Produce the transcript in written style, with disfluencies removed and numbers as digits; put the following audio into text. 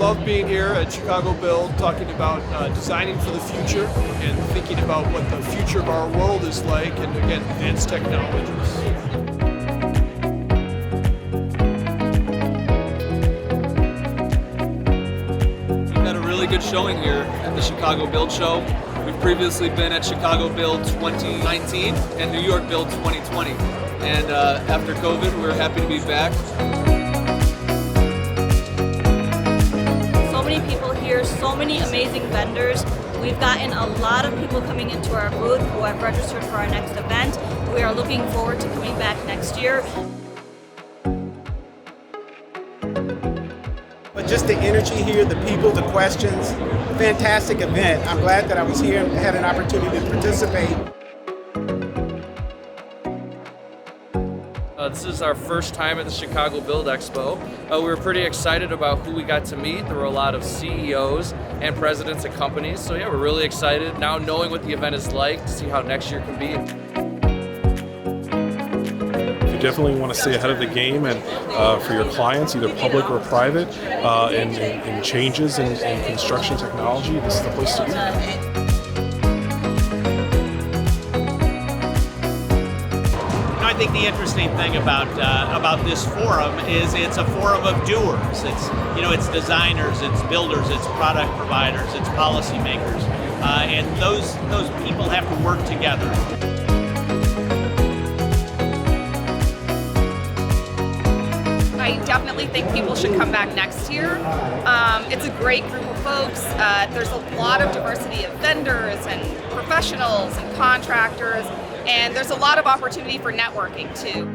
love being here at Chicago Build, talking about designing for the future and thinking about what the future of our world is like, and again, advanced technologies. We've had a really good showing here at the Chicago Build Show. We've previously been at Chicago Build 2019 and New York Build 2020. And after COVID, we're happy to be back. So many people here, so many amazing vendors. We've gotten a lot of people coming into our booth who have registered for our next event. We are looking forward to coming back next year. But just the energy here, the people, the questions, fantastic event. I'm glad that I was here and had an opportunity to participate. This is our first time at the Chicago Build Expo. We were pretty excited about who we got to meet. There were a lot of CEOs and presidents of companies. So yeah, we're really excited now knowing what the event is like to see how next year can be. You definitely want to stay ahead of the game, and for your clients, either public or private, in changes in construction technology, this is the place to be. I think the interesting thing about this forum is it's a forum of doers. It's designers, it's builders, it's product providers, it's policymakers, and those people have to work together. I definitely think people should come back next year. It's a great group of folks. There's a lot of diversity of vendors and professionals and contractors, and there's a lot of opportunity for networking too.